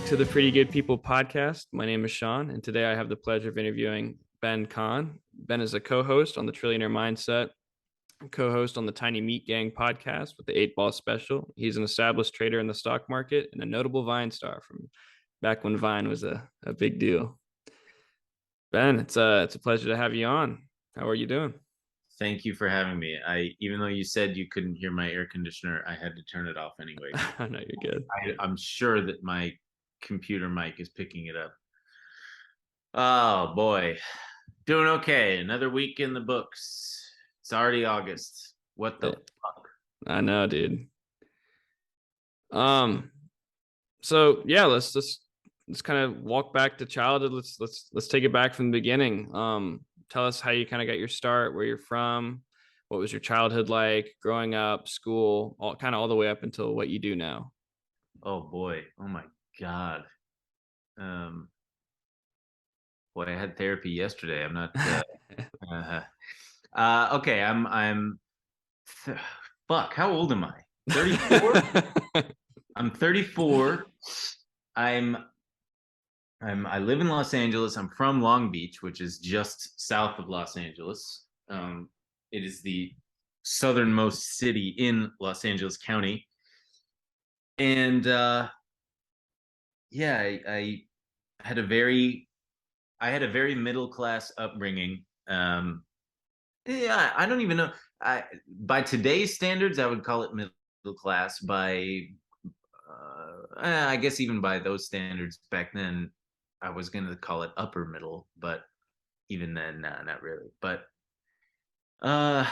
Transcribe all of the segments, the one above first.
to the Pretty Good People podcast. My name is Sean, and today I have the pleasure of interviewing Ben Cahn. Ben is a co-host on the Trillionaire Mindset, co-host on the Tiny Meat Gang podcast with the 8 Ball Special. He's an established trader in the stock market and a notable Vine star from back when Vine was a big deal. Ben, it's a pleasure to have you on. How are you doing? Thank you for having me. Even though you said you couldn't hear my air conditioner, I had to turn it off anyway. I know you're good. I'm sure that my computer mic is picking it up. Oh boy, doing okay. Another week in the books. It's already August. What the fuck? I know, dude. Um, so yeah, let's kind of walk back to childhood. Let's take it back from the beginning. Tell us how you kind of got your start, where you're from, what was your childhood like, growing up, school, all the way up until what you do now. Oh boy. Oh my God. Um, Boy, I had therapy yesterday. I'm not. Okay. Fuck. How old am I? 34. I'm 34. I'm I live in Los Angeles. I'm from Long Beach, which is just south of Los Angeles. It is the southernmost city in Los Angeles County. And yeah, had a very I had a very middle class upbringing. Yeah, I don't even know. By today's standards, I would call it middle class. I guess even by those standards back then, I was going to call it upper middle, but even then, nah, not really. But uh,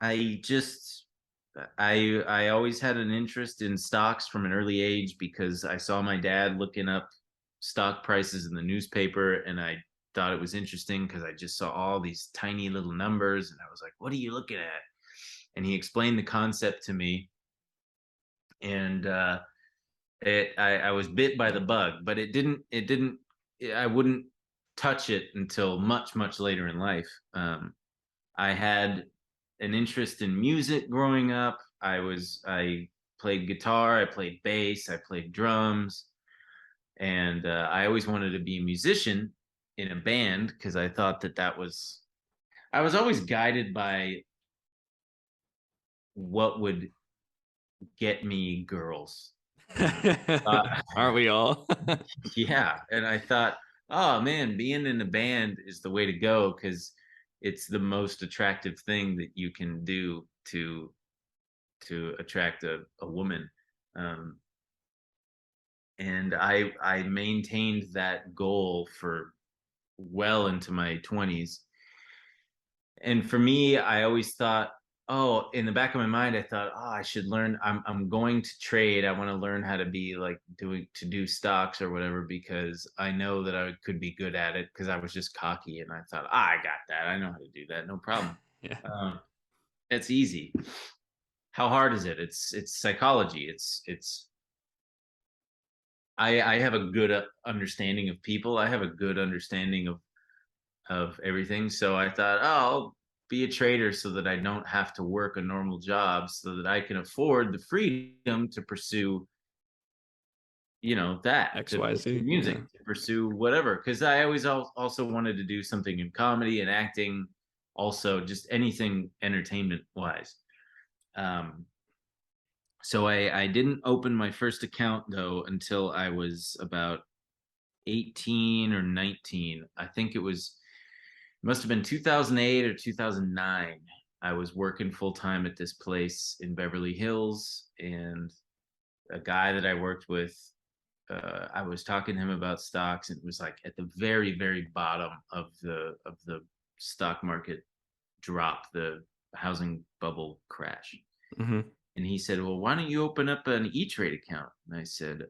I just I always had an interest in stocks from an early age because I saw my dad looking up stock prices in the newspaper, and I thought it was interesting because I just saw all these tiny little numbers, and I was like, "What are you looking at?" And he explained the concept to me, and I was bit by the bug, but I wouldn't touch it until much later in life. I had an interest in music growing up. I played guitar, I played bass, I played drums, and I always wanted to be a musician in a band because I thought that was I was always guided by what would get me girls. Uh, Aren't we all? Yeah, and I thought, oh man, being in a band is the way to go because it's the most attractive thing that you can do to attract a woman. Um, and I maintained that goal for well into my 20s. And for me, I always thought, oh, in the back of my mind, I thought, oh, I should learn. I'm going to trade. I want to learn how to be like do stocks or whatever because I know that I could be good at it because I was just cocky and I thought, I got that. I know how to do that. No problem. Yeah. It's easy. How hard is it? It's psychology. I have a good understanding of people. I have a good understanding of everything. So I thought, oh, I'll be a trader so that I don't have to work a normal job, so that I can afford the freedom to pursue, to pursue XYZ. music, Yeah. to pursue whatever. Because I always also wanted to do something in comedy and acting, also just anything entertainment wise. Um, so I didn't open my first account though until I was about 18 or 19. I think it must have been 2008 or 2009. I was working full time at this place in Beverly Hills, and a guy that I worked with, I was talking to him about stocks, and it was like at the very bottom of the stock market drop, the housing bubble crash. Mm-hmm. And he said, "Well, why don't you open up an E-Trade account?" And I said,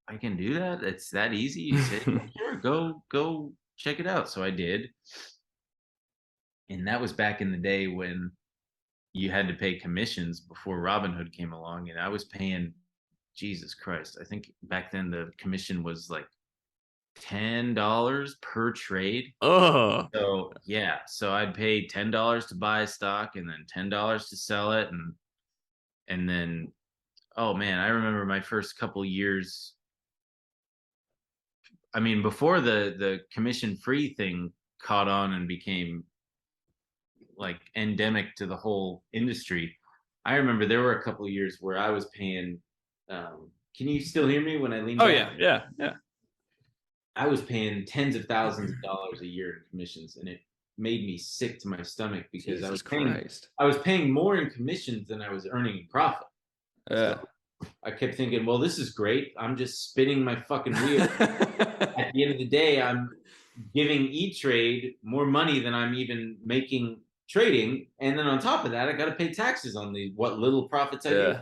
"I can do that. It's that easy." He said, "Yeah, sure, go check it out." So I did, and that was back in the day when you had to pay commissions before Robinhood came along, and I was paying, Jesus Christ, I think back then the commission was like $10 per trade. Oh, So yeah, so I'd pay $10 to buy a stock and then $10 to sell it, and then oh man, I remember my first couple years I mean, before the commission free thing caught on and became like endemic to the whole industry, I remember there were a couple of years where I was paying. Can you still hear me when I lean Oh back? yeah. I was paying tens of thousands of dollars a year in commissions, and it made me sick to my stomach because Jesus Christ. I was paying more in commissions than I was earning in profit. Yeah. So I kept thinking, well, this is great. I'm just spinning my fucking wheel. At the end of the day, I'm giving E-Trade more money than I'm even making trading, and then on top of that, I got to pay taxes on the what little profits I do.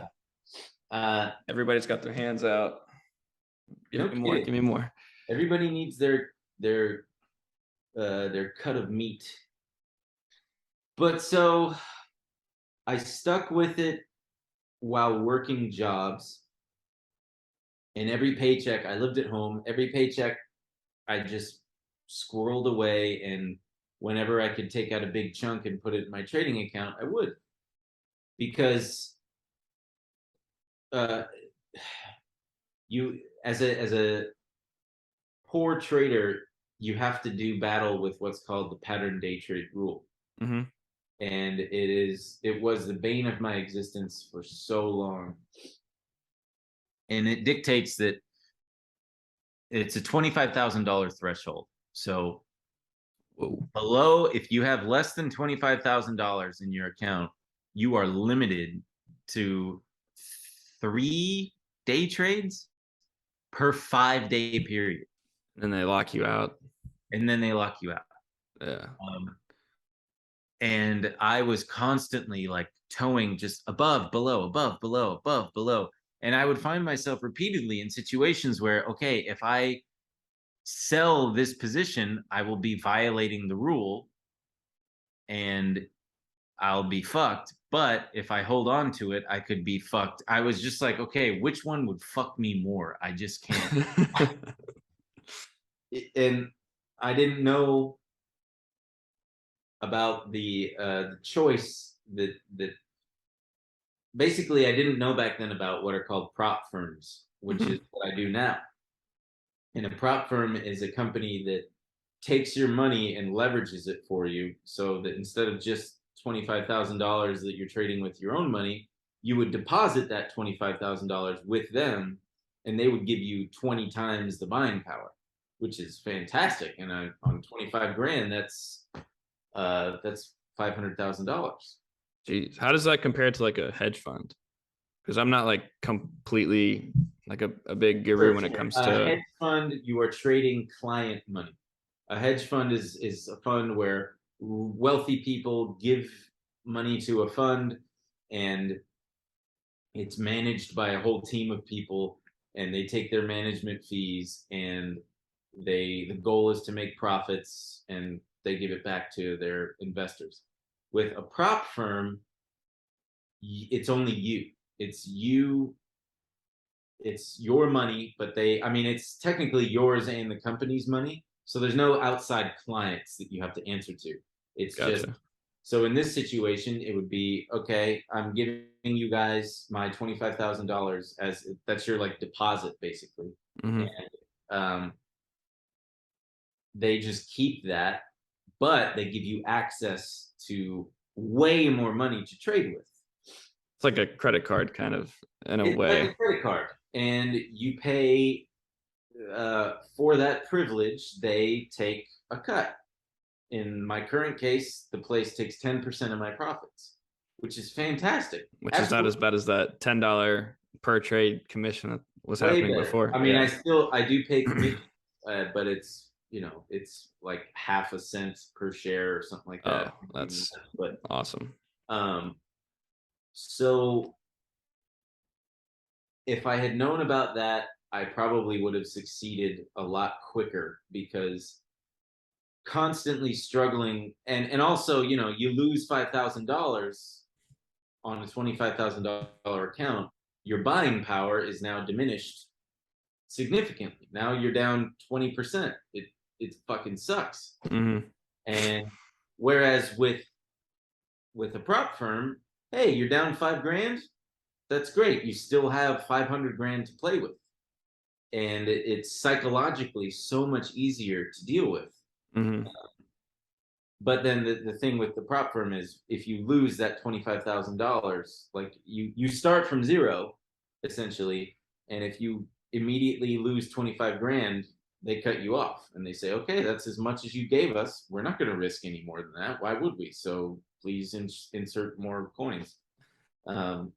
Everybody's got their hands out. Give me more. Give me more. Everybody needs their cut of meat. But so I stuck with it while working jobs. And every paycheck, I lived at home. Every paycheck, I just squirreled away. And whenever I could take out a big chunk and put it in my trading account, I would. Because you, as a poor trader, you have to do battle with what's called the pattern day trade rule. Mm-hmm. And it was the bane of my existence for so long. And it dictates that it's a $25,000 threshold. So below, if you have less than $25,000 in your account, you are limited to 3 day trades per 5-day period. And they lock you out. Yeah. And I was constantly like towing just above, below, above, below, above, below. And I would find myself repeatedly in situations where, okay, if I sell this position, I will be violating the rule and I'll be fucked. But if I hold on to it, I could be fucked. I was just like, okay, which one would fuck me more? I just can't. And I didn't know about the choice that basically I didn't know back then about what are called prop firms, which is what I do now. And a prop firm is a company that takes your money and leverages it for you, so that instead of just $25,000 that you're trading with your own money, you would deposit that $25,000 with them, and they would give you 20 times the buying power, which is fantastic. And on 25 grand, that's $500,000. Jeez, how does that compare to like a hedge fund? Because I'm not like completely like a big guru when it comes to a hedge fund. You are trading client money. A hedge fund is a fund where wealthy people give money to a fund, and it's managed by a whole team of people, and they take their management fees, and the goal is to make profits, and they give it back to their investors. With a prop firm, it's only you. It's you. It's your money, but it's technically yours and the company's money. So there's no outside clients that you have to answer to. It's just, so in this situation, it would be, okay, I'm giving you guys my $25,000 as that's your like deposit basically. Mm-hmm. And they just keep that, but they give you access to way more money to trade with. It's like a credit card kind of in a way. Like a credit card. And you pay for that privilege, they take a cut. In my current case, the place takes 10% of my profits, which is fantastic. Which Absolutely. Is not as bad as that $10 per trade commission that was way happening better. Before. I mean, I do pay commission, but it's like half a cent per share or something like that. Oh, that's awesome. So if I had known about that, I probably would have succeeded a lot quicker, because constantly struggling and also, you lose $5,000 on a $25,000 account, your buying power is now diminished significantly. Now you're down 20%. It fucking sucks. Mm-hmm. And whereas with a prop firm, hey, you're down $5 grand. That's great. You still have 500 grand to play with. and it's psychologically so much easier to deal with. Hmm. But then the thing with the prop firm is if you lose that $25,000, like you start from zero essentially, and if you immediately lose 25 grand, they cut you off and they say, okay, that's as much as you gave us. We're not going to risk any more than that. Why would we? So please insert more coins. Um,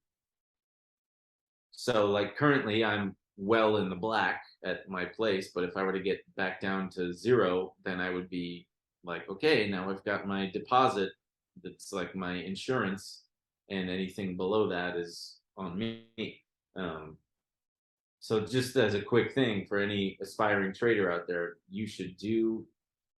so like currently I'm well in the black at my place, but if I were to get back down to zero, then I would be like, okay, now I've got my deposit that's like my insurance, and anything below that is on me. Um, so just as a quick thing for any aspiring trader out there, you should do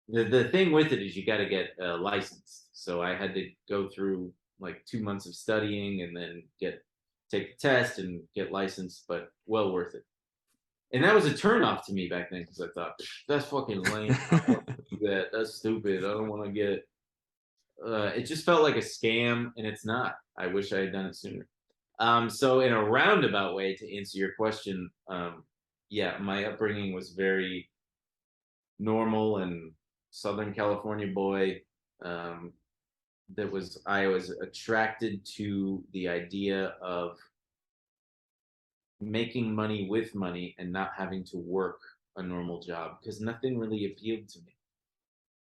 the thing with it is you got to get licensed. So I had to go through like 2 months of studying and then take the test and get licensed, but well worth it. And that was a turnoff to me back then because I thought that's fucking lame. I don't want to do that. That's stupid. I don't want to get. It just felt like a scam, and it's not. I wish I had done it sooner. So in a roundabout way to answer your question, yeah, my upbringing was very normal and Southern California boy. Um, I was attracted to the idea of making money with money and not having to work a normal job because nothing really appealed to me.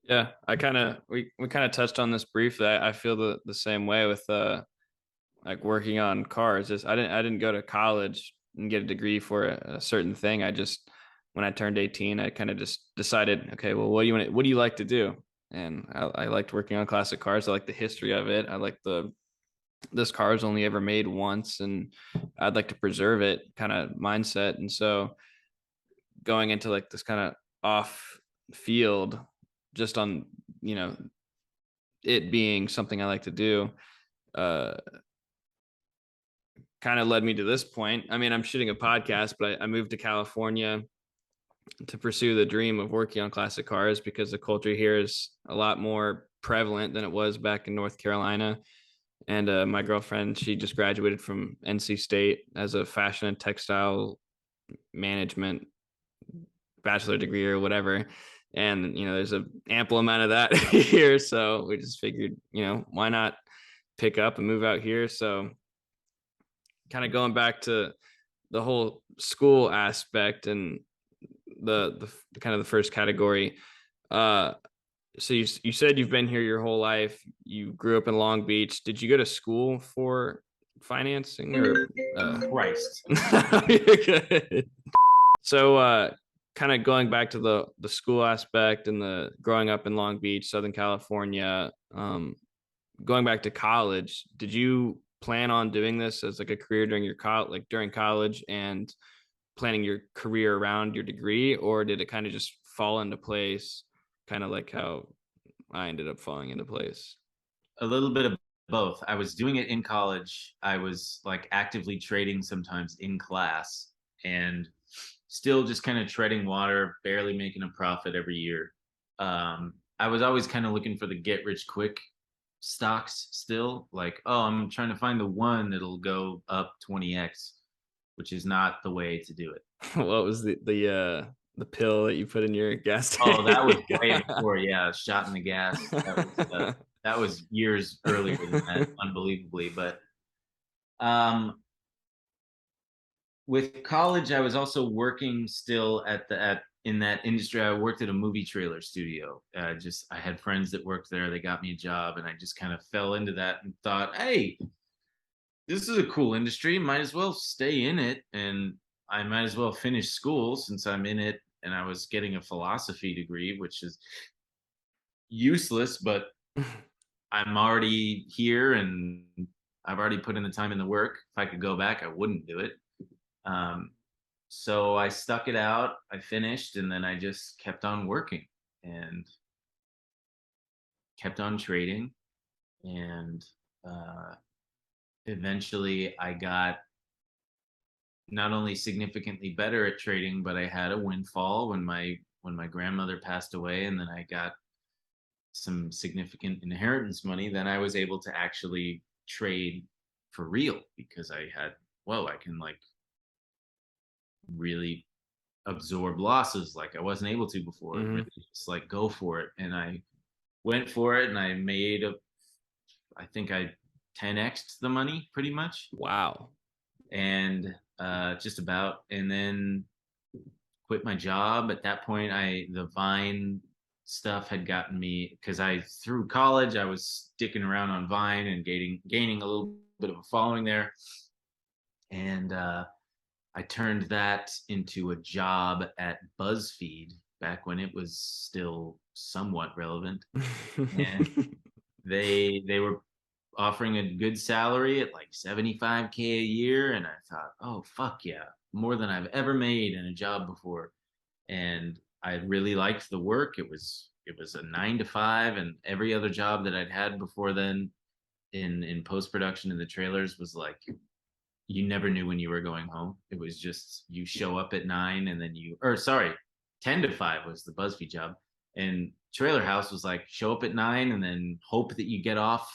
Yeah, we kind of touched on this briefly. I feel the same way with like working on cars. Just I didn't go to college and get a degree for a certain thing. I just when I turned 18, I kind of just decided, okay, well, what do you like to do? And I liked working on classic cars. I like the history of it. I like this car is only ever made once, and I'd like to preserve it kind of mindset. And so going into like this kind of off field, just on you know it being something I like to do, uh, kind of led me to this point. I mean, I'm shooting a podcast, but I moved to California to pursue the dream of working on classic cars because the culture here is a lot more prevalent than it was back in North Carolina. And my girlfriend, she just graduated from NC State as a fashion and textile management bachelor degree or whatever. And there's a ample amount of that here, so we just figured, why not pick up and move out here. So kind of going back to the whole school aspect and the kind of the first category. Uh, so you said you've been here your whole life. You grew up in Long Beach. Did you go to school for financing or? Christ. You're good. So, kind of going back to the school aspect and the growing up in Long Beach, Southern California. Going back to college, did you plan on doing this as like a career during during college and planning your career around your degree, or did it kind of just fall into place, kind of like how I ended up falling into place? A little bit of both. I was doing it in college. I was like actively trading sometimes in class and still just kind of treading water, barely making a profit every year. I was always kind of looking for the get rich quick stocks still. Like, oh, I'm trying to find the one that'll go up 20x, which is not the way to do it. What was the pill that you put in your gas Oh, that was tank? way before. Yeah, shot in the gas. That was years earlier than that, unbelievably. But um, with college, I was also working still at in that industry. I worked at a movie trailer studio. I had friends that worked there. They got me a job, and I just kind of fell into that and thought, hey, this is a cool industry. Might as well stay in it, and I might as well finish school since I'm in it. And I was getting a philosophy degree, which is useless, but I'm already here and I've already put in the time and the work. If I could go back, I wouldn't do it. Um, so I stuck it out. I finished, and then I just kept on working and kept on trading. And uh, eventually, I got not only significantly better at trading, but I had a windfall when my grandmother passed away, and then I got some significant inheritance money. Then I was able to actually trade for real because I had, whoa, I can like really absorb losses like I wasn't able to before. Mm-hmm. Really just like go for it. And I went for it and I made I think I 10x'd the money pretty much. Wow. And just about. And then quit my job. At that point, the Vine stuff had gotten me because I through college I was sticking around on Vine and gaining a little bit of a following there, and I turned that into a job at BuzzFeed back when it was still somewhat relevant, and they were offering a good salary at like 75K a year, and I thought, oh fuck yeah, more than I've ever made in a job before. And I really liked the work. It was a 9 to 5, and every other job that I'd had before then in post production in the trailers was like you never knew when you were going home. It was just you show up at 9 and then or sorry, 10 to 5 was the BuzzFeed job, and Trailer House was like show up at 9 and then hope that you get off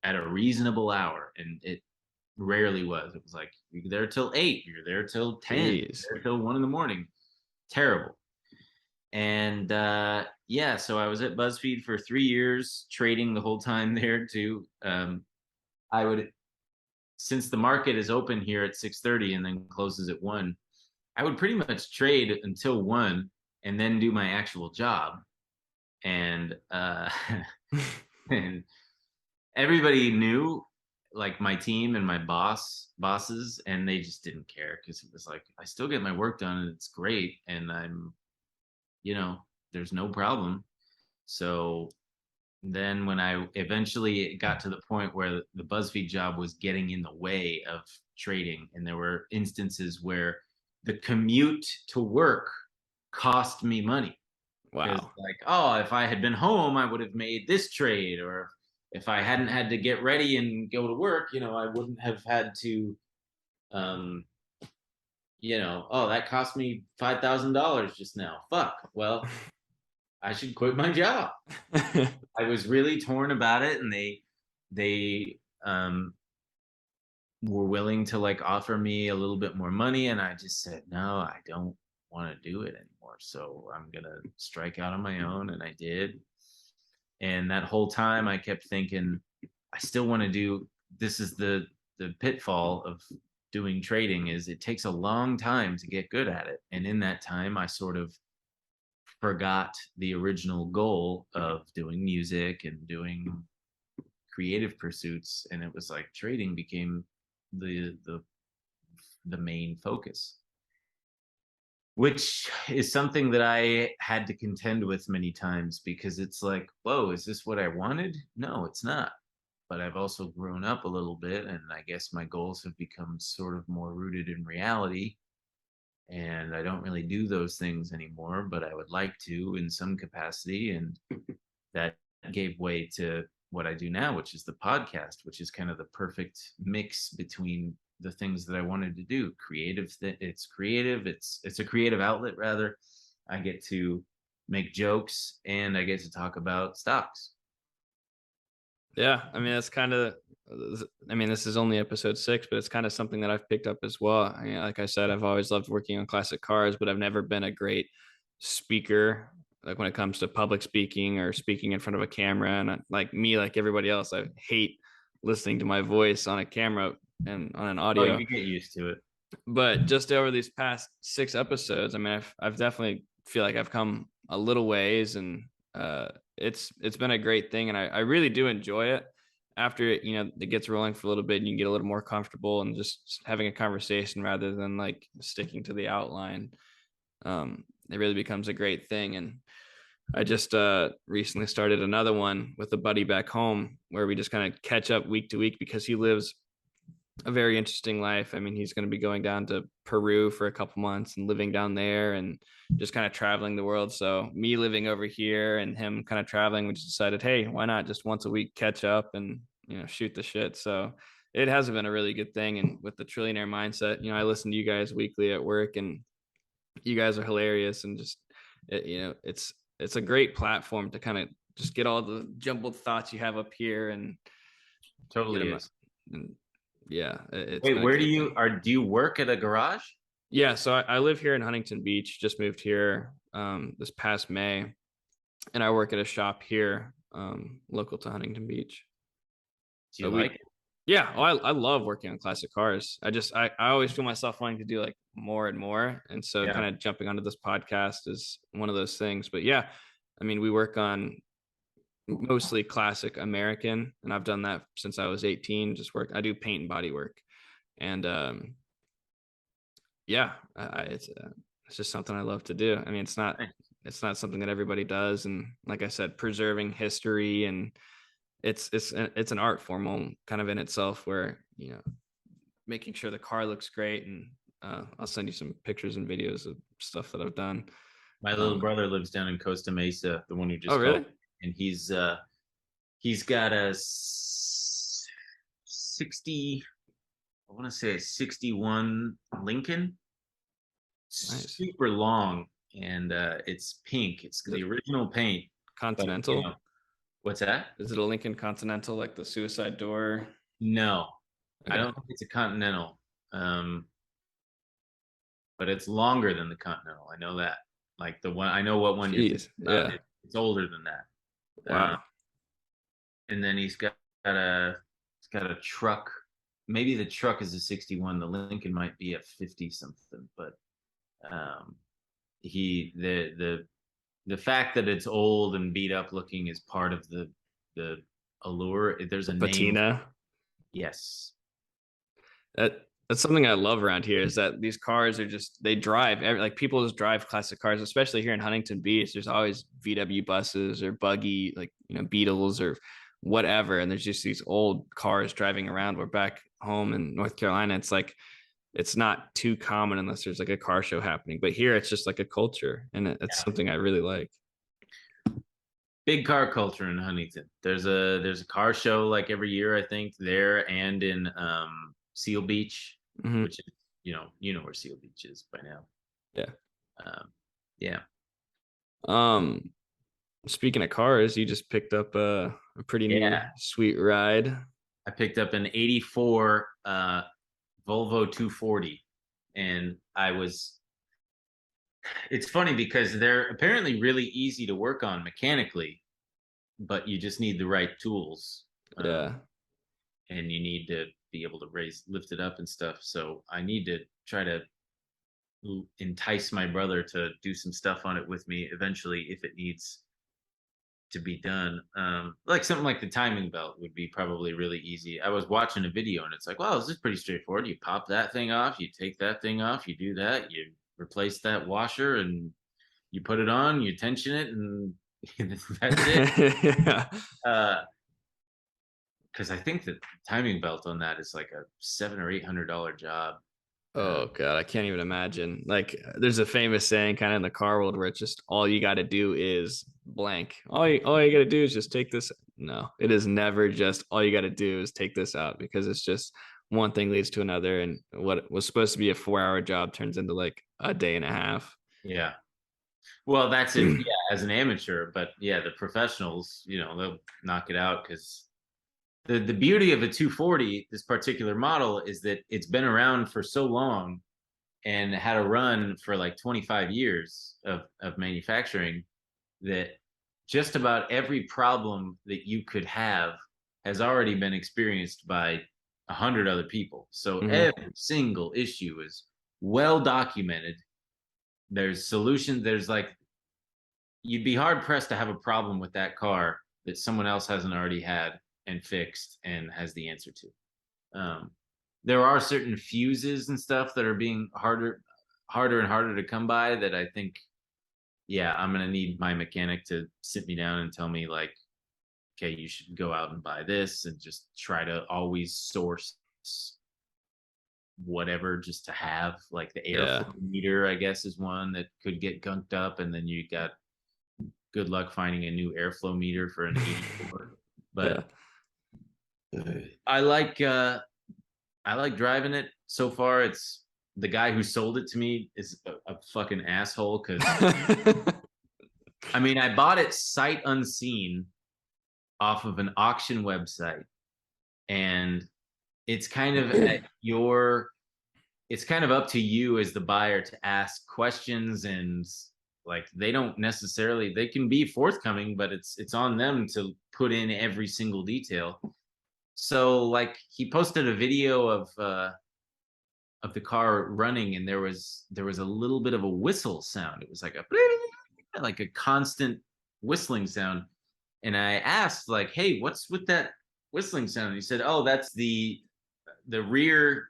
at a reasonable hour, and it rarely was. It was like you're there till 8, you're there till 10, Jeez. you're there till 1 in the morning. Terrible. And yeah, so I was at BuzzFeed for 3 years, trading the whole time there too. I would, since the market is open here at 6:30 and then closes at 1, I would pretty much trade until 1 and then do my actual job. And and everybody knew, like my team and my bosses, and they just didn't care because it was like I still get my work done and it's great, and there's no problem. So then when I eventually got to the point where the BuzzFeed job was getting in the way of trading, and there were instances where the commute to work cost me money. Because Wow. like, oh, if I had been home, I would have made this trade, or if I hadn't had to get ready and go to work, I wouldn't have had to um, oh, that cost me $5,000 just now. Fuck. Well, I should quit my job. I was really torn about it, and they were willing to like offer me a little bit more money, and I just said no, I don't want to do it anymore. So I'm gonna strike out on my own, and I did. And that whole time, I kept thinking, I still want to do. This is the pitfall of doing trading is it takes a long time to get good at it, and in that time, I sort of forgot the original goal of doing music and doing creative pursuits, and it was like trading became the main focus, which is something that I had to contend with many times because it's like, whoa, is this what I wanted? No, it's not. But I've also grown up a little bit, and I guess my goals have become sort of more rooted in reality, and I don't really do those things anymore, but I would like to in some capacity. And that gave way to what I do now, which is the podcast, which is kind of the perfect mix between the things that I wanted to do. It's creative, it's a creative outlet rather. I get to make jokes and I get to talk about stocks. Yeah, I mean that's kind of. I mean, this is only episode 6, but it's kind of something that I've picked up as well. I mean, like I said, I've always loved working on classic cars, but I've never been a great speaker. Like when it comes to public speaking or speaking in front of a camera, and like everybody else, I hate listening to my voice on a camera and on an Oh, audio. you get used to it. But just over these past 6 episodes, I mean, I've definitely feel like I've come a little ways, and it's been a great thing, and I really do enjoy it. After it gets rolling for a little bit, and you get a little more comfortable and just having a conversation rather than like sticking to the outline. It really becomes a great thing, and I just recently started another one with a buddy back home where we just kind of catch up week to week because he lives a very interesting life. I mean, he's going to be going down to Peru for a couple months and living down there and just kind of traveling the world. So me living over here and him kind of traveling, we just decided, hey, why not just once a week catch up and shoot the shit. So it has been a really good thing. And with the Trillionaire Mindset, I listen to you guys weekly at work, and you guys are hilarious, and just it's a great platform to kind of just get all the jumbled thoughts you have up here and get Totally them. is. And yeah, it's Wait, been a where great thing. do you work at a garage? Yeah, so I live here in Huntington Beach. Just moved here this past May, and I work at a shop here local to Huntington Beach. Do you So like it? yeah, I love working on classic cars. I always feel myself wanting to do like more and more, and so Yeah. kind of jumping onto this podcast is one of those things. But yeah, I mean, we work on mostly classic American, and I've done that since I was 18. I do paint and body work, and yeah, it's just something I love to do. I mean, it's not something that everybody does, and like I said, preserving history, and it's an art form kind of in itself, where making sure the car looks great, and I'll send you some pictures and videos of stuff that I've done. My little brother lives down in Costa Mesa, the one who Oh, just called, really? and he's got a 60, I want to say a 61 Lincoln, Nice. super long, and it's pink. It's Is it the original paint, but Continental? what's that? Is it a Lincoln Continental, like the suicide door? No, I Okay. don't think it's a Continental. Um, but it's longer than the Continental. I know that. Like the one, I know what one you're thinking Jeez. about. Yeah. It's older than that. Wow. And then he's got a truck. Maybe the truck is a 61. The Lincoln might be a 50 something. But um, he the fact that it's old and beat up looking is part of the allure. There's The a name. patina. Yes. That's something I love around here, is that these cars are just, they drive like people just drive classic cars, especially here in Huntington Beach. There's always VW buses or buggy, like Beetles or whatever, and there's just these old cars driving around. We're back home in North Carolina. It's like it's not too common unless there's like a car show happening, but here it's just like a culture, and it's Yeah. something I really like. Big car culture in Huntington. There's a car show like every year, I think, there and in Seal Beach, Hmm. which is you know where Seal Beach is by now. Yeah. Um, yeah, um Speaking of cars, you just picked up a pretty new yeah. sweet ride. I picked up an '84 Volvo 240, and I was. It's funny because they're apparently really easy to work on mechanically, but you just need the right tools. Yeah. And you need to be able to lift it up and stuff. So I need to try to entice my brother to do some stuff on it with me eventually if it needs to be done. Like something like the timing belt would be probably really easy. I was watching a video and it's like, wow, this is pretty straightforward. You pop that thing off, you take that thing off, you do that, you replace that washer, and you put it on, you tension it, and that's it. Yeah. Uh, because I think the timing belt on that is like a $700 or $800 job. Oh God, I can't even imagine. Like, there's a famous saying kind of in the car world where it's just all you got to do is blank. All you got to do is just take this. No, it is never just all you got to do is take this out, because it's just one thing leads to another, and what was supposed to be a 4-hour job turns into like a day and a half. Yeah. Well, that's if, yeah, as an amateur, but yeah, the professionals, they'll knock it out because the beauty of a 240, this particular model, is that it's been around for so long and had a run for like 25 years of manufacturing, that just about every problem that you could have has already been experienced by 100 other people. So Hmm. every single issue is well documented. There's solutions. There's like, you'd be hard pressed to have a problem with that car that someone else hasn't already had and fixed and has the answer to. Um, there are certain fuses and stuff that are being harder and harder to come by, that I think, yeah, I'm gonna need my mechanic to sit me down and tell me like, okay, you should go out and buy this, and just try to always source whatever just to have. Like the Yeah. airflow meter, I guess, is one that could get gunked up, and then you got good luck finding a new airflow meter for an 84. Yeah. But I like driving it so far. It's the guy who sold it to me is a fucking asshole, because I mean, I bought it sight unseen off of an auction website, and it's kind of at your it's kind of up to you as the buyer to ask questions, and like they don't necessarily, they can be forthcoming, but it's on them to put in every single detail. So like he posted a video of the car running, and there was a little bit of a whistle sound. It was like a constant whistling sound. And I asked like, "Hey, what's with that whistling sound?" And he said, "Oh, that's the rear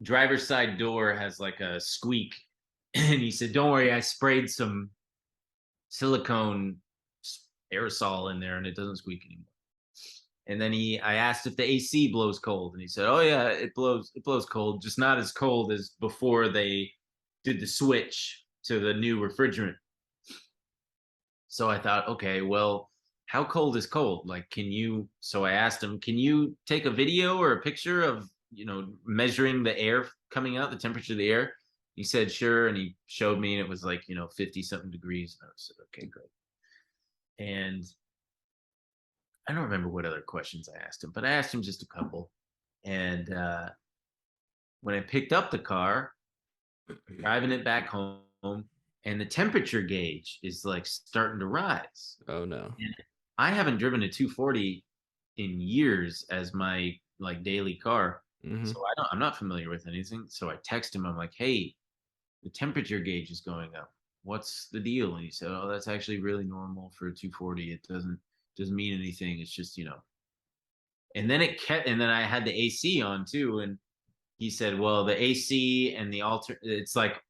driver's side door has like a squeak." And he said, "Don't worry, I sprayed some silicone aerosol in there and it doesn't squeak anymore." And then I asked if the AC blows cold, and he said, "Oh yeah, it blows cold, just not as cold as before they did the switch to the new refrigerant." So I thought, okay, well, how cold is cold? Like, can you? So I asked him, "Can you take a video or a picture of measuring the air coming out, the temperature of the air?" He said, "Sure," and he showed me, and it was like 50 something degrees. And I said, "Okay, great." And I don't remember what other questions I asked him, but I asked him just a couple. And when I picked up the car, driving it back home, and the temperature gauge is like starting to rise. Oh no. And I haven't driven a 240 in years as my like daily car, Hmm. so I'm not familiar with anything. So I text him. I'm like, "Hey, the temperature gauge is going up. What's the deal?" And he said, "Oh, that's actually really normal for a 240. It doesn't mean anything. It's just." And then it kept, and then I had the AC on too, and he said, "Well, the AC and the it's like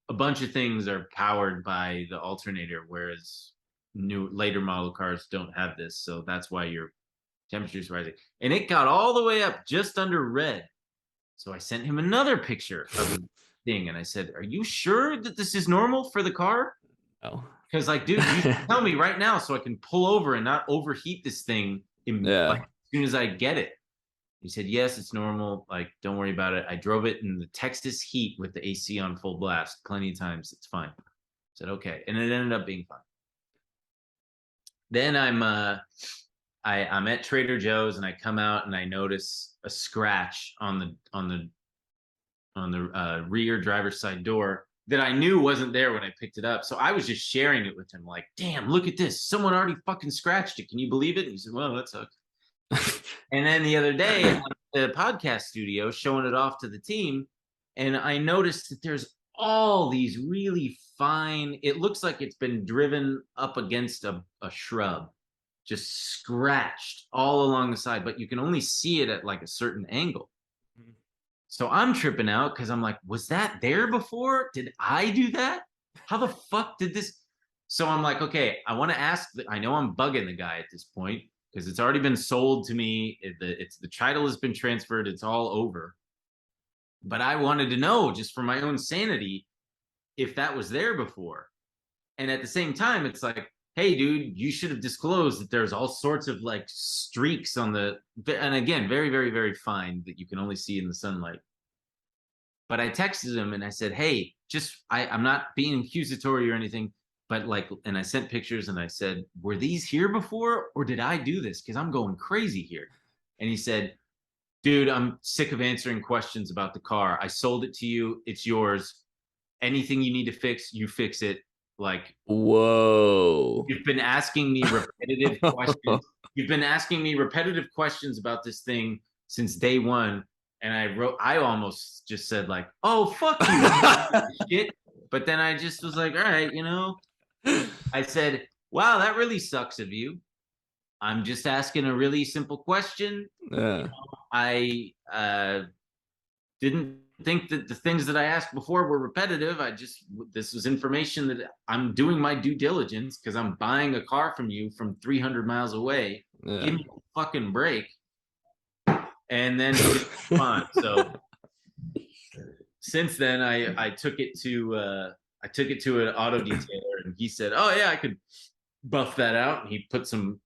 a bunch of things are powered by the alternator, whereas later model cars don't have this, so that's why your temperature's rising." And it got all the way up just under red. So I sent him another picture of the thing, and I said, "Are you sure that this is normal for the car? Oh. Because like, dude, you should tell me right now so I can pull over and not overheat this thing like Yeah. as soon as I get it." He said, "Yes, it's normal. Like, don't worry about it. I drove it in the Texas heat with the AC on full blast plenty of times. It's fine." I said, "Okay," and it ended up being fine. Then I'm at Trader Joe's, and I come out and I notice a scratch on the rear driver's side door that I knew wasn't there when I picked it up. So I was just sharing it with him, like, "Damn, look at this. Someone already fucking scratched it. Can you believe it?" And he said, "Well, that sucks." And then the other day, I'm at the podcast studio showing it off to the team, and I noticed that there's all these really fine, it looks like it's been driven up against a shrub, just scratched all along the side, but you can only see it at like a certain angle. So I'm tripping out because I'm like, was that there before? Did I do that? How the fuck did this? So I'm like, okay, I want to ask. I know I'm bugging the guy at this point because it's already been sold to me. The title has been transferred. It's all over. But I wanted to know, just for my own sanity, if that was there before. And at the same time, it's like, hey, dude, you should have disclosed that there's all sorts of like streaks on and again, very, very, very fine that you can only see in the sunlight. But I texted him and I said, "Hey, I'm not being accusatory or anything, but like," and I sent pictures and I said, "Were these here before or did I do this? Because I'm going crazy here." And he said, "Dude, I'm sick of answering questions about the car. I sold it to you. It's yours. Anything you need to fix, you fix it. Like, Whoa. you've been asking me repetitive questions. You've been asking me repetitive questions about this thing since day one." And I almost just said like, "Oh, fuck you, shit." But then I just was like, all right, I said, "Wow, that really sucks of you. I'm just asking a really simple question. Yeah. I didn't think that the things that I asked before were repetitive. This was information that I'm doing my due diligence because I'm buying a car from you from 300 miles away. Give Yeah. me a fucking break." And then he didn't respond. So since then, I took it to an auto detailer, and he said, "Oh yeah, I could buff that out." And he put some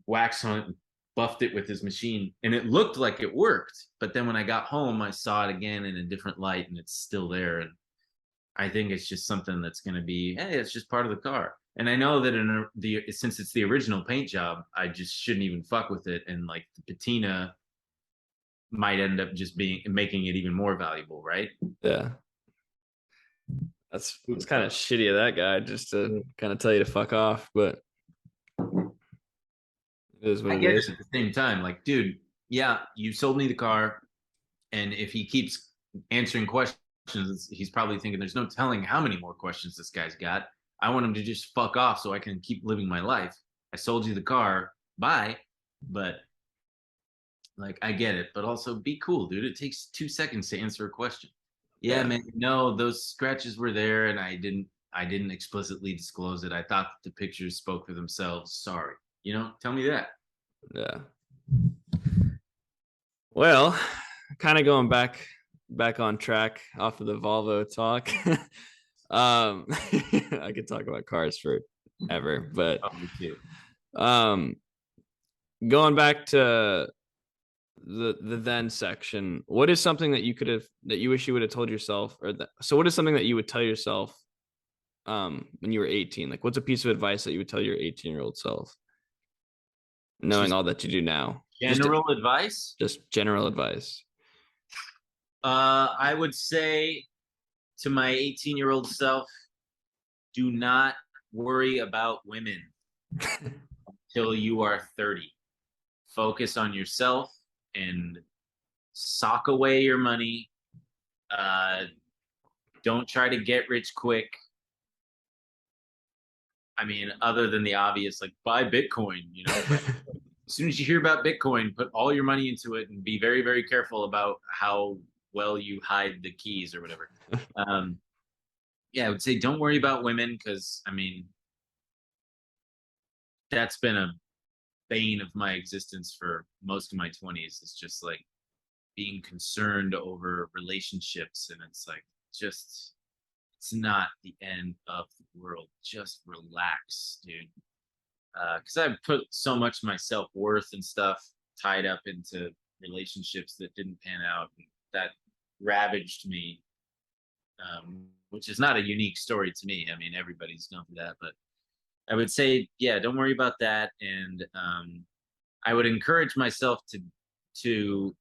wax on it and buffed it with his machine, and it looked like it worked. But then when I got home, I saw it again in a different light, and it's still there. And I think it's just something that's going to be, hey, it's just part of the car. And I know that since it's the original paint job, I just shouldn't even fuck with it. And like the patina, might end up just making it even more valuable, right? Yeah. That's kind of shitty of that guy just to kind of tell you to fuck off, but it is what I it get it is. at the same time. Like, dude, yeah, you sold me the car, and if he keeps answering questions, he's probably thinking there's no telling how many more questions this guy's got. I want him to just fuck off so I can keep living my life. I sold you the car, bye. But like, I get it, but also be cool, dude. It takes 2 seconds to answer a question. Yeah, Yeah. man. No, those scratches were there, and I didn't explicitly disclose it. I thought the pictures spoke for themselves. Sorry. Tell me that. Yeah. Well, kind of going back on track off of the Volvo talk. I could talk about cars forever, but Oh, me too. um going back to the then section, what is something that you wish you would have told yourself, so what is something that you would tell yourself when you were 18? Like, what's a piece of advice that you would tell your 18-year-old self, knowing Just all that you do now? general advice. Just general advice. I would say to my 18-year-old self, do not worry about women till you are 30. Focus on yourself and sock away your money. Uh, don't try to get rich quick. I mean, other than the obvious, like buy Bitcoin, but as soon as you hear about Bitcoin, put all your money into it and be very, very careful about how well you hide the keys or whatever. Um, yeah, I would say don't worry about women because, I mean, that's been a bane of my existence for most of my 20s. It's just like being concerned over relationships, and it's like, just, it's not the end of the world. Just relax, dude. Because I've put so much of my self-worth and stuff tied up into relationships that didn't pan out, and that ravaged me, which is not a unique story to me. I mean, everybody's gone through that, but I would say, yeah, don't worry about that. And I would encourage myself to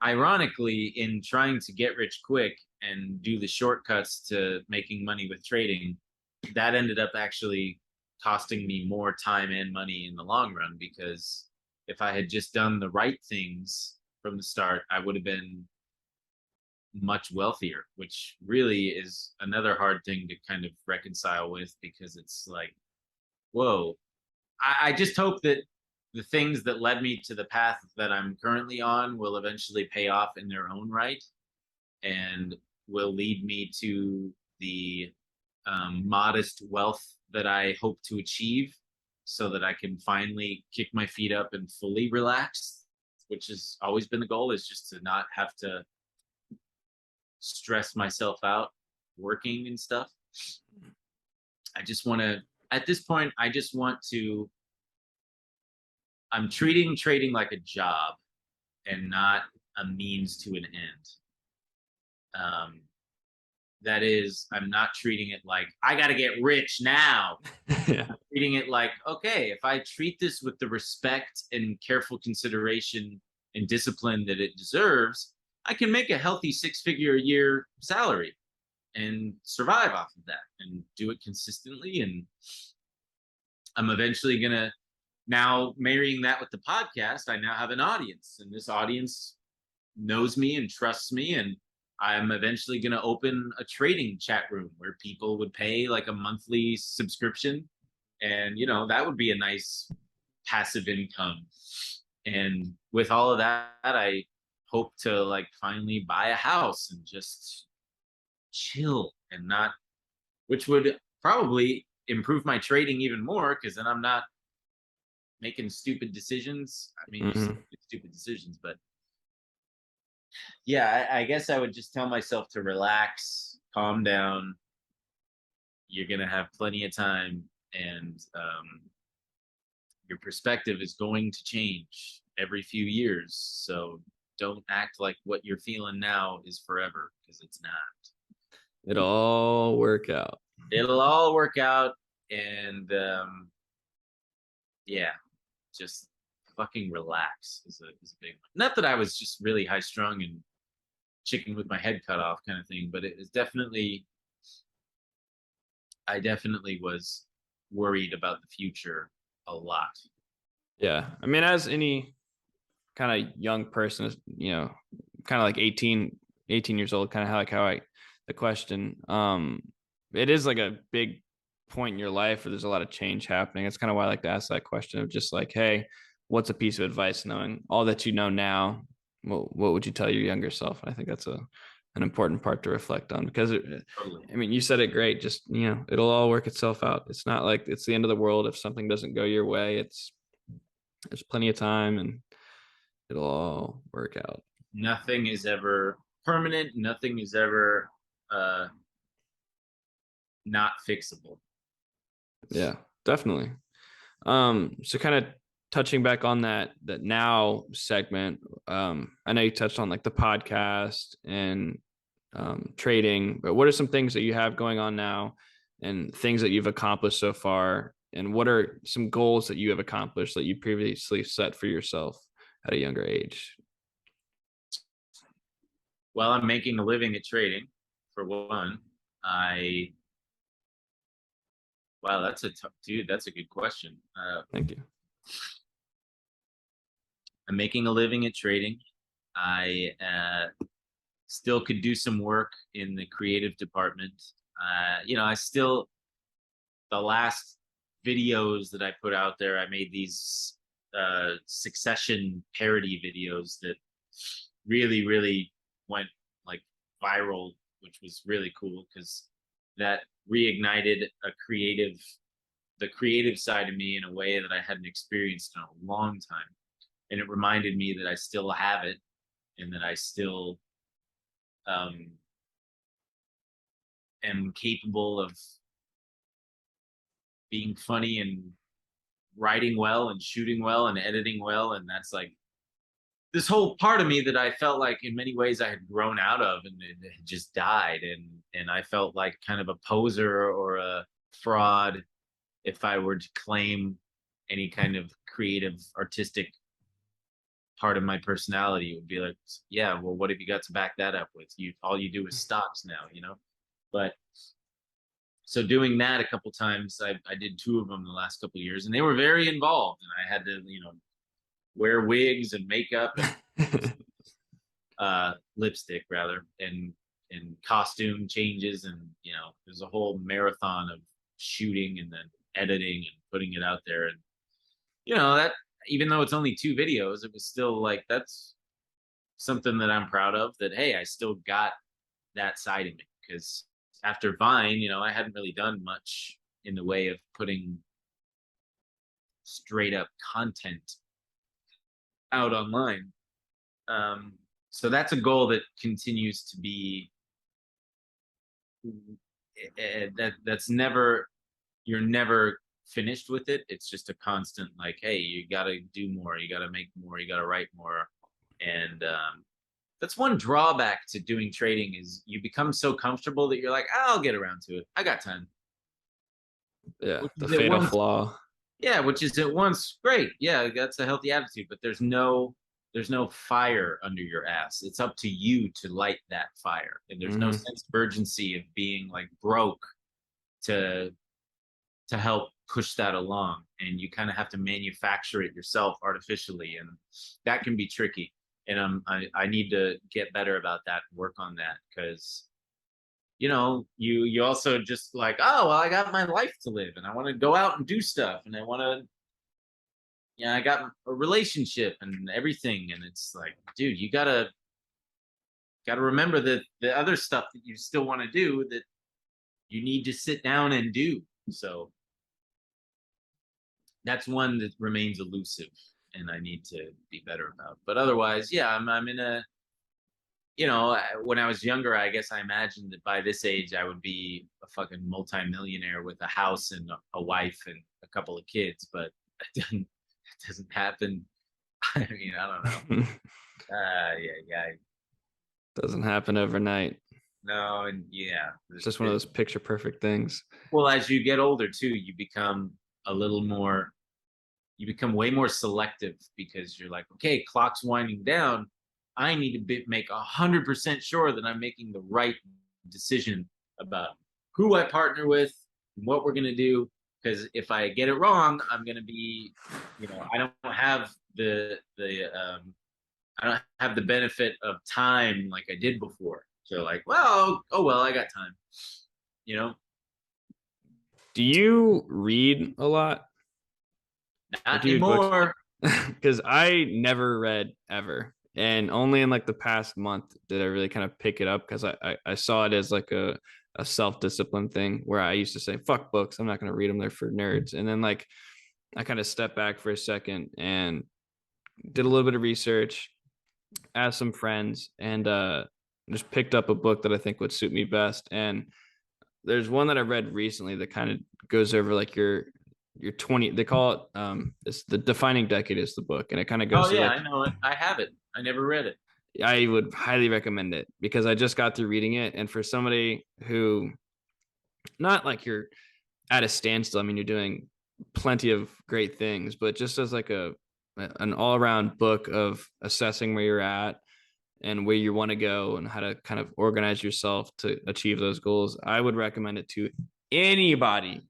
ironically, in trying to get rich quick and do the shortcuts to making money with trading, that ended up actually costing me more time and money in the long run, because if I had just done the right things from the start, I would have been much wealthier, which really is another hard thing to kind of reconcile with, because it's like, whoa, I just hope that the things that led me to the path that I'm currently on will eventually pay off in their own right, and will lead me to the modest wealth that I hope to achieve, so that I can finally kick my feet up and fully relax, which has always been the goal, is just to not have to stress myself out working and stuff. I just want to, at this point, I just want to, I'm treating trading like a job and not a means to an end. That is, I'm not treating it like I got to get rich now. Yeah. I'm treating it like, okay, if I treat this with the respect and careful consideration and discipline that it deserves, I can make a healthy 6-figure a year salary and survive off of that and do it consistently. And I'm eventually going to, now marrying that with the podcast, I now have an audience, and this audience knows me and trusts me, and I'm eventually going to open a trading chat room where people would pay like a monthly subscription, and that would be a nice passive income. And with all of that, I hope to like finally buy a house and just chill, and not, which would probably improve my trading even more, because then I'm not making stupid decisions. I mean, you still make stupid decisions, but yeah, I guess I would just tell myself to relax, calm down. You're gonna have plenty of time, and your perspective is going to change every few years. So don't act like what you're feeling now is forever, because it's not. It'll all work out. It'll all work out, and yeah, just fucking relax is a big one. Not that I was just really high strung and chicken with my head cut off kind of thing, but it was definitely, I definitely was worried about the future a lot. Yeah. I mean, as any kind of young person, kind of like 18 years old, kind of the question, it is like a big point in your life where there's a lot of change happening. It's kind of why I like to ask that question of just like, hey, what's a piece of advice knowing all that you know now? What would you tell your younger self? And I think that's an important part to reflect on because Totally. I mean, you said it great. Just, it'll all work itself out. It's not like it's the end of the world if something doesn't go your way. There's plenty of time and it'll all work out. Nothing is ever permanent. Nothing is ever uh, not fixable. Yeah, definitely. So kind of touching back on that now segment, I know you touched on like the podcast and trading, but what are some things that you have going on now and things that you've accomplished so far? And what are some goals that you have accomplished that you previously set for yourself at a younger age? Well, I'm making a living at trading, for one. I Wow, that's a tough dude. That's a good question. Thank you. I'm making a living at trading. I still could do some work in the creative department. I still, the last videos that I put out there, I made these Succession parody videos that really, really went like viral, which was really cool because that reignited the creative side of me in a way that I hadn't experienced in a long time. And it reminded me that I still have it and that I still um, am capable of being funny and writing well and shooting well and editing well. And that's like this whole part of me that I felt like in many ways I had grown out of and it had just died. And I felt like kind of a poser or a fraud if I were to claim any kind of creative, artistic part of my personality. It would be like, yeah, well, what have you got to back that up with? All you do is stocks now. But so doing that a couple times, I did two of them the last couple of years, and they were very involved, and I had to, wear wigs and makeup and lipstick rather, and costume changes, and there's a whole marathon of shooting and then editing and putting it out there, and that even though it's only two videos, it was still like that's something that I'm proud of. That hey, I still got that side of me because after Vine, I hadn't really done much in the way of putting straight up content out online. So that's a goal that continues to be that's never, you're never finished with it. It's just a constant like, hey, you got to do more, you got to make more, you got to write more. And that's one drawback to doing trading is you become so comfortable that you're like, I'll get around to it, I got time. Yeah, the fatal flaw. Yeah, which is at once great. Yeah, that's a healthy attitude, but there's no fire under your ass. It's up to you to light that fire. And there's no sense of urgency of being like broke to help push that along. And you kind of have to manufacture it yourself artificially. And that can be tricky. And I need to get better about that and work on that because you also just like, oh well, I got my life to live and I want to go out and do stuff and I want to, I got a relationship and everything, and it's like, dude, you gotta remember that the other stuff that you still want to do that you need to sit down and do. So that's one that remains elusive and I need to be better about. But otherwise, yeah, I'm in a, when I was younger, I guess I imagined that by this age I would be a fucking multimillionaire with a house and a wife and a couple of kids, but it doesn't happen. I mean, I don't know. Yeah. Doesn't happen overnight. No, and yeah. It's just one of those picture perfect things. Well, as you get older too, you become a little more, you become way more selective because you're like, okay, clock's winding down. I need to make 100% sure that I'm making the right decision about who I partner with and what we're gonna do. Because if I get it wrong, I'm gonna be, I don't have I don't have the benefit of time like I did before. So like, well, oh well, I got time. You know, Do you read a lot? Like, not do you read books? anymore. Because I never read ever. And only in like the past month did I really kind of pick it up because I saw it as like a self-discipline thing where I used to say, fuck books, I'm not going to read them, they're for nerds. And then like I kind of stepped back for a second and did a little bit of research, asked some friends, and just picked up a book that I think would suit me best. And there's one that I read recently that kind of goes over like your 20, they call it it's the defining decade is the book, and it kind of Oh goes through yeah, like, I know it. I have it. I never read it. I would highly recommend it because I just got through reading it. And for somebody who, not like you're at a standstill, I mean, you're doing plenty of great things, but just as like an all-around book of assessing where you're at and where you want to go and how to kind of organize yourself to achieve those goals, I would recommend it to anybody.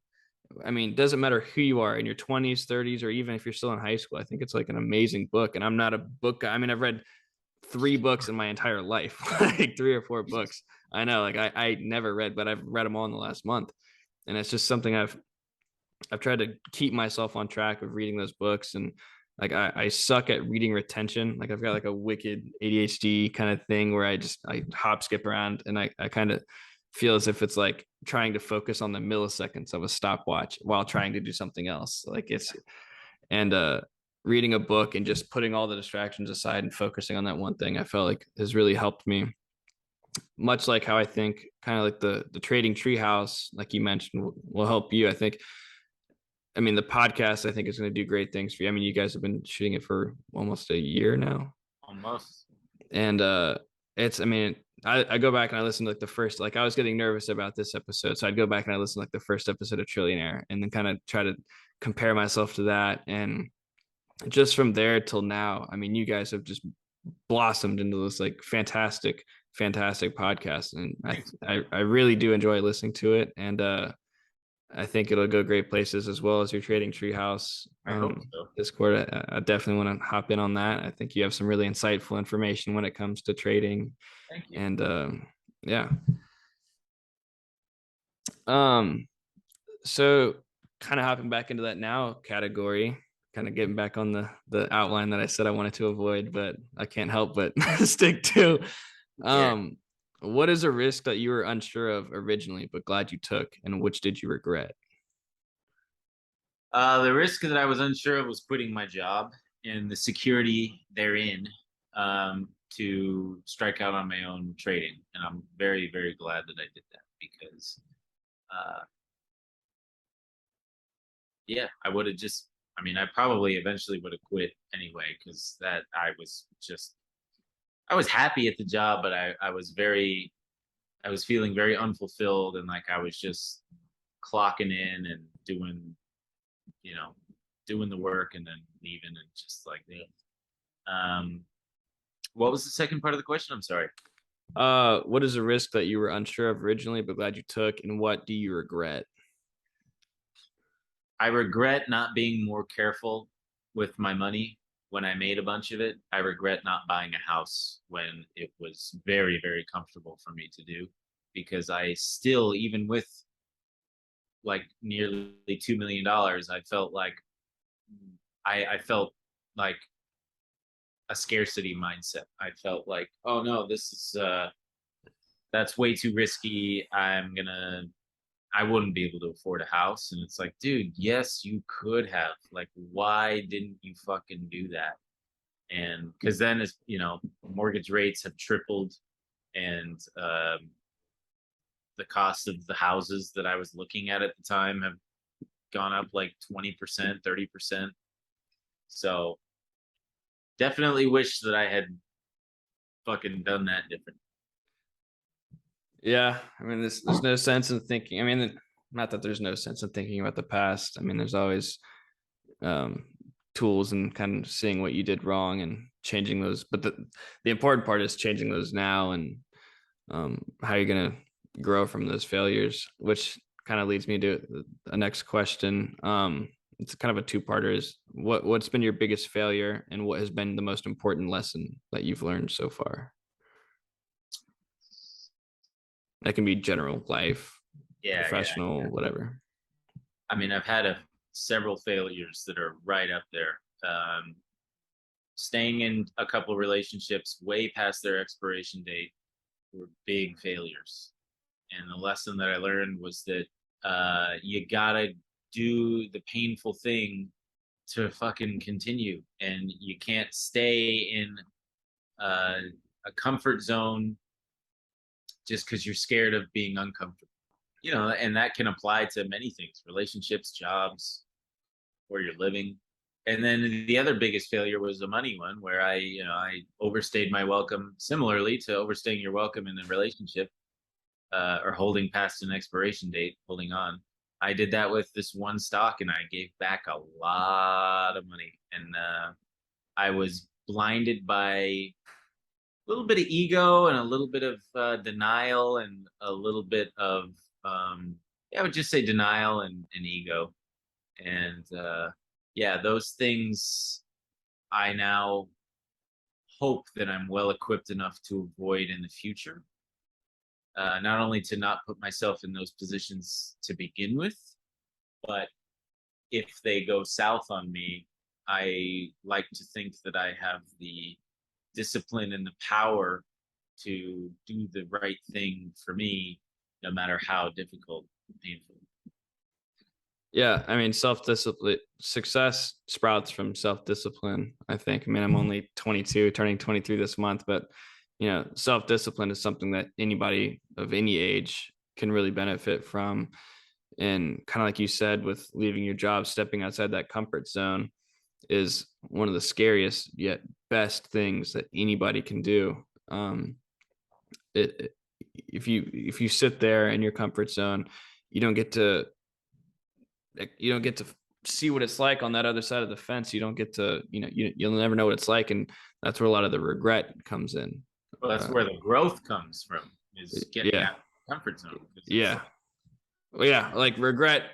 I mean, it doesn't matter who you are in your 20s, 30s, or even if you're still in high school. I think it's like an amazing book. And I'm not a book guy. I mean, I've read 3 books in my entire life, like 3 or 4 books. I know, like I never read, but I've read them all in the last month. And it's just something I've tried to keep myself on track of reading those books. And like I suck at reading retention. Like I've got like a wicked ADHD kind of thing where I hop skip around, and I kind of feel as if it's like trying to focus on the milliseconds of a stopwatch while trying to do something else. Like it's and reading a book and just putting all the distractions aside and focusing on that one thing, I felt like has really helped me. Much like how I think kind of like the trading treehouse, like you mentioned, will help you. I think, I mean, the podcast, I think, is going to do great things for you. I mean, you guys have been shooting it for almost a year now. Almost. And it's, I mean, I go back and I listen to like the first, like I was getting nervous about this episode. So I'd go back and I listen to like the first episode of Trillionaire and then kind of try to compare myself to that. And just from there till now, I mean, you guys have just blossomed into this like fantastic podcast. And I really do enjoy listening to it. And I think it'll go great places as well as your trading treehouse I hope so. Discord. I definitely want to hop in on that. I think you have some really insightful information when it comes to trading. Thank you. And yeah. Um, so kind of hopping back into that now category, kind of getting back on the outline that I said I wanted to avoid, but I can't help but stick to. Yeah. Um, what is a risk that you were unsure of originally, but glad you took, and which did you regret? The risk that I was unsure of was quitting my job and the security therein, to strike out on my own trading. And I'm very, very glad that I did that because, uh, yeah, I would have just, I mean, I probably eventually would have quit anyway because I was happy at the job, but I was feeling very unfulfilled and like I was just clocking in and you know, doing the work and then leaving and just like, yeah. Um, what was the second part of the question? I'm sorry. What is a risk that you were unsure of originally, but glad you took, and what do you regret? I regret not being more careful with my money when I made a bunch of it. I regret not buying a house when it was very, very comfortable for me to do because I still, even with like nearly $2 million, I felt like a scarcity mindset. I felt like, oh no, this is that's way too risky. I wouldn't be able to afford a house. And it's like, dude, yes, you could have. Like, why didn't you fucking do that? And because then, as you know, mortgage rates have tripled, and the cost of the houses that I was looking at the time have gone up like 20%, 30%. So definitely wish that I had fucking done that different. Yeah, I mean, there's no sense in thinking. I mean, not that there's no sense in thinking about the past. I mean, there's always um, tools and kind of seeing what you did wrong and changing those. But the important part is changing those now, and how you're going to grow from those failures, which kind of leads me to the next question. It's kind of a two-parter. Is what's been your biggest failure, and what has been the most important lesson that you've learned so far? That can be general life, professional, whatever. I mean, I've had several failures that are right up there. Staying in a couple relationships way past their expiration date were big failures. And the lesson that I learned was that you gotta do the painful thing to fucking continue. And you can't stay in a comfort zone just because you're scared of being uncomfortable. You know, and that can apply to many things, relationships, jobs, where you're living. And then the other biggest failure was the money one, where I overstayed my welcome, similarly to overstaying your welcome in a relationship, or holding past an expiration date, holding on. I did that with this one stock, and I gave back a lot of money. And I was blinded by a little bit of ego and a little bit of denial and a little bit of I would just say denial and ego. And those things I now hope that I'm well equipped enough to avoid in the future. Not only to not put myself in those positions to begin with, but if they go south on me, I like to think that I have the discipline and the power to do the right thing for me, no matter how difficult and painful. Yeah, I mean, self-discipline, success sprouts from self-discipline, I think. I mean, I'm only 22, turning 23 this month, but self-discipline is something that anybody of any age can really benefit from. And kind of like you said, with leaving your job, stepping outside that comfort zone is one of the scariest yet best things that anybody can do. If you sit there in your comfort zone, you don't get to see what it's like on that other side of the fence. You don't get to, you'll never know what it's like. And that's where a lot of the regret comes in. Well, that's where the growth comes from, is getting out of the comfort zone. Yeah. Well, yeah. Like regret.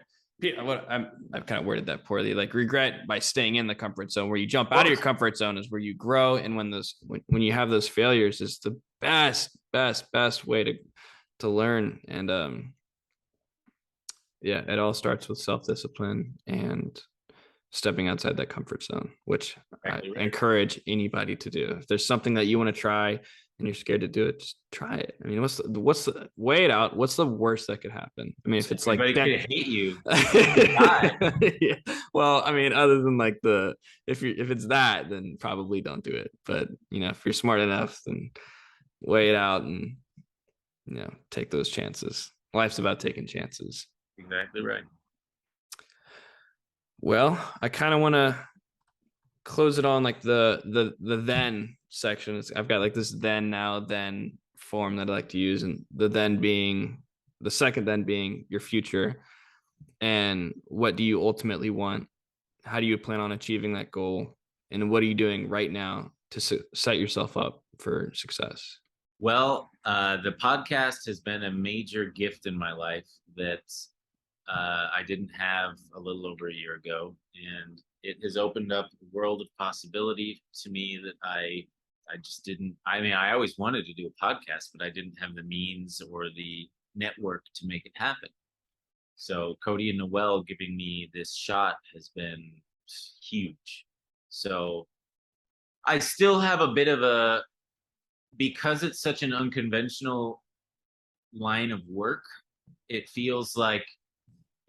I've kind of worded that poorly. Like regret by staying in the comfort zone. Where you jump out of your comfort zone is where you grow. And when you have those failures, is the best way to learn. And it all starts with self-discipline and stepping outside that comfort zone, which I encourage anybody to do. If there's something that you want to try and you're scared to do it, just try it. I mean, weigh it out? What's the worst that could happen? I mean, if it's everybody could hate you. Yeah. Well, I mean, other than like if it's that, then probably don't do it. But if you're smart enough, then weigh it out and take those chances. Life's about taking chances. Exactly right. Well, I kind of want to close it on like the then section. I've got like this then, now, then form that I like to use, and the second then being your future, and what do you ultimately want? How do you plan on achieving that goal? And what are you doing right now to set yourself up for success? Well, the podcast has been a major gift in my life that I didn't have a little over a year ago, and it has opened up a world of possibility to me that I just didn't. I mean, I always wanted to do a podcast, but I didn't have the means or the network to make it happen. So Cody and Noel giving me this shot has been huge. So I still have a bit of because it's such an unconventional line of work, it feels like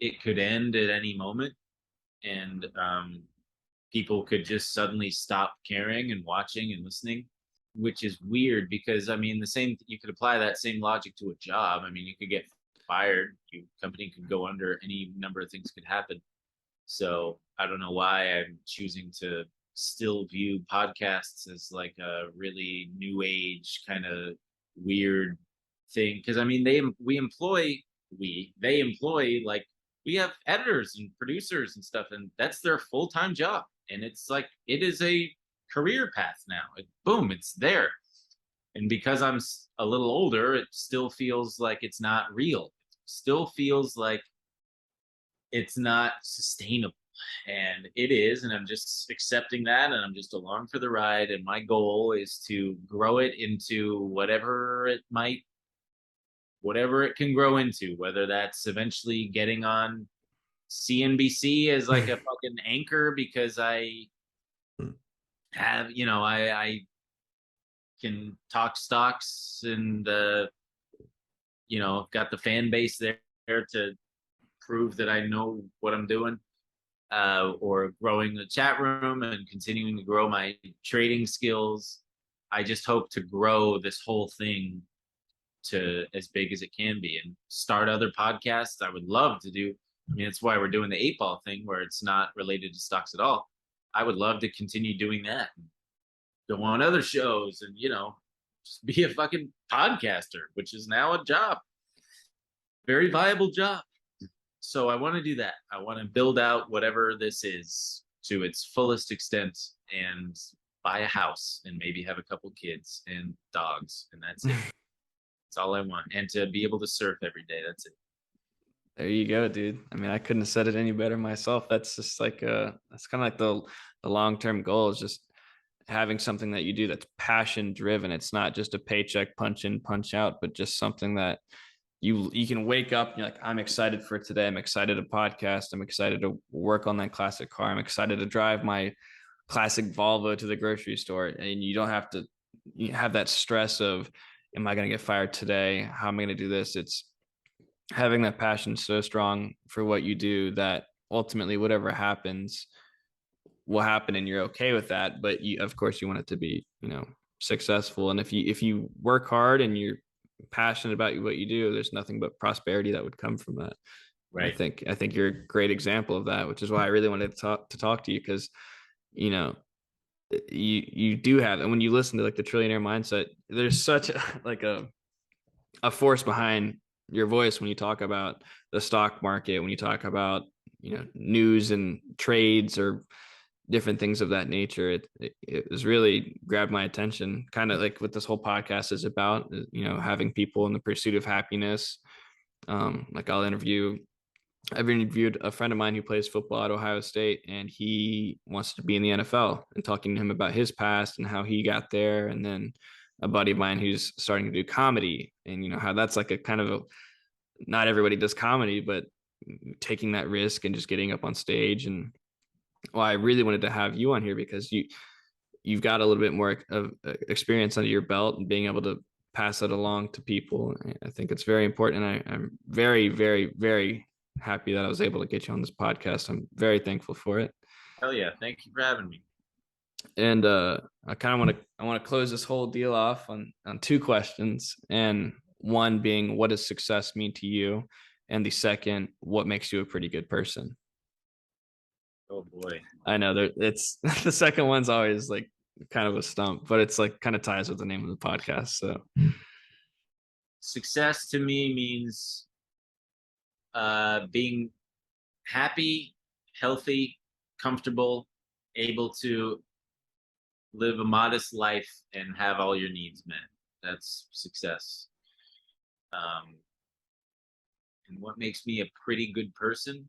it could end at any moment, and people could just suddenly stop caring and watching and listening, which is weird because I mean, you could apply that same logic to a job. I mean, you could get fired, your company could go under, any number of things could happen. So I don't know why I'm choosing to still view podcasts as like a really new age kind of weird thing, because I mean they employ like, we have editors and producers and stuff, and that's their full-time job, and it's like it is a career path now. Boom, it's there. And because I'm a little older, it still feels like it's not real. It still feels like it's not sustainable. And it is, and I'm just accepting that, and I'm just along for the ride. And my goal is to grow it into whatever it can grow into, whether that's eventually getting on CNBC as like a fucking anchor because I have, I can talk stocks and, got the fan base there to prove that I know what I'm doing, or growing the chat room and continuing to grow my trading skills. I just hope to grow this whole thing to as big as it can be and start other podcasts. I would love to do. I mean, that's why we're doing the 8 Ball thing where it's not related to stocks at all. I would love to continue doing that, and go on other shows, and just be a fucking podcaster, which is now a job, very viable job. So I want to do that. I want to build out whatever this is to its fullest extent and buy a house and maybe have a couple kids and dogs, and that's it. That's all I want. And to be able to surf every day. That's it. There you go, dude. I mean, I couldn't have said it any better myself. That's just like that's kind of like the long-term goal is just having something that you do that's passion driven. It's not just a paycheck punch in, punch out, but just something that you can wake up and you're like, I'm excited for today. I'm excited to podcast. I'm excited to work on that classic car. I'm excited to drive my classic Volvo to the grocery store. And you don't have to have that stress of, am I going to get fired today? How am I going to do this? It's having that passion so strong for what you do that ultimately whatever happens will happen and you're okay with that. But you, of course, you want it to be, successful. And if you work hard and you're passionate about what you do, there's nothing but prosperity that would come from that. And I Right. think you're a great example of that, which is why I really wanted to talk to you because, you know, you do have, and when you listen to like the Trillionaire Mindset, there's such a force behind your voice when you talk about the stock market, when you talk about, news and trades or different things of that nature. It has really grabbed my attention, kind of like what this whole podcast is about, having people in the pursuit of happiness. Like I've interviewed a friend of mine who plays football at Ohio State, and he wants to be in the NFL, and talking to him about his past and how he got there. And then a buddy of mine who's starting to do comedy, and how that's like a kind of not everybody does comedy, but taking that risk and just getting up on stage. And well, I really wanted to have you on here because you've got a little bit more of experience under your belt and being able to pass that along to people. I think it's very important. And I'm very, very, very happy that I was able to get you on this podcast. I'm very thankful for it. Hell yeah. Thank you for having me. And I want to close this whole deal off on two questions. And one being, what does success mean to you? And the second, what makes you a pretty good person? Oh boy. I know there it's the second one's always like kind of a stump, but it's like kind of ties with the name of the podcast. So Success to me means being happy, healthy, comfortable, able to live a modest life and have all your needs met. That's success. And what makes me a pretty good person?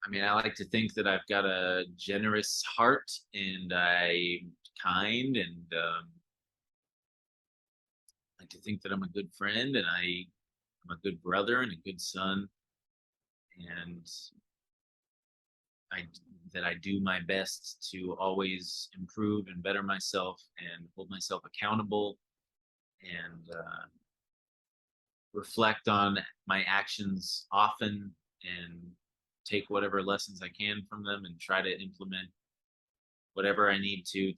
I mean, I like to think that I've got a generous heart and I'm kind, and I like to think that I'm a good friend and I'm a good brother and a good son, and I that I do my best to always improve and better myself and hold myself accountable, and reflect on my actions often and take whatever lessons I can from them and try to implement whatever I need to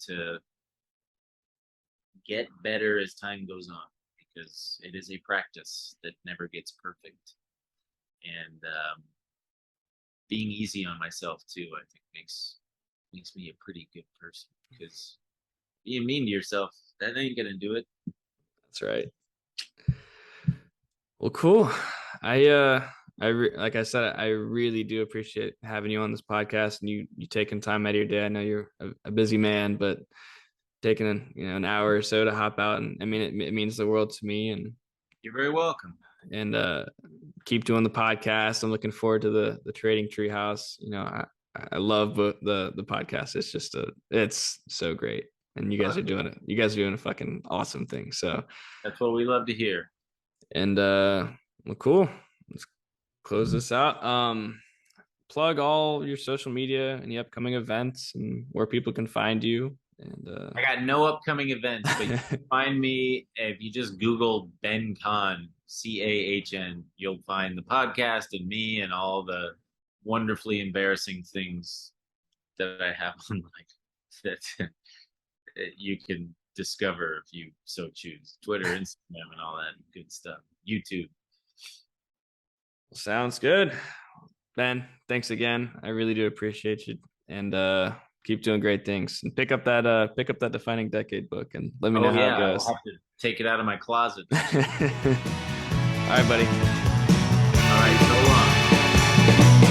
get better as time goes on, because it is a practice that never gets perfect. And being easy on myself too, I think makes me a pretty good person, because being mean to yourself, that ain't gonna do it. that's right. Well, cool. I like I said, I really do appreciate having you on this podcast and you taking time out of your day. I know you're a busy man, but taking an hour or so to hop out, and I mean it means the world to me. And You're very welcome. Keep doing the podcast. I'm looking forward to the Trading Treehouse. I love the podcast. It's so great, and you guys are doing it. You guys are doing a fucking awesome thing. So That's what we love to hear. and well, cool. Let's close this out. Plug all your social media, any upcoming events, and where people can find you. And I got no upcoming events, but you can find me if you just Google Ben Cahn, Cahn. You'll find the podcast and me and all the wonderfully embarrassing things that I have online that you can discover if you so choose. Twitter, Instagram, and all that good stuff. YouTube. Sounds good. Ben, thanks again. I really do appreciate you, and keep doing great things. And pick up that Defining Decade book, and let me know how it goes. I'll have to take it out of my closet. All right, buddy. All right, so long.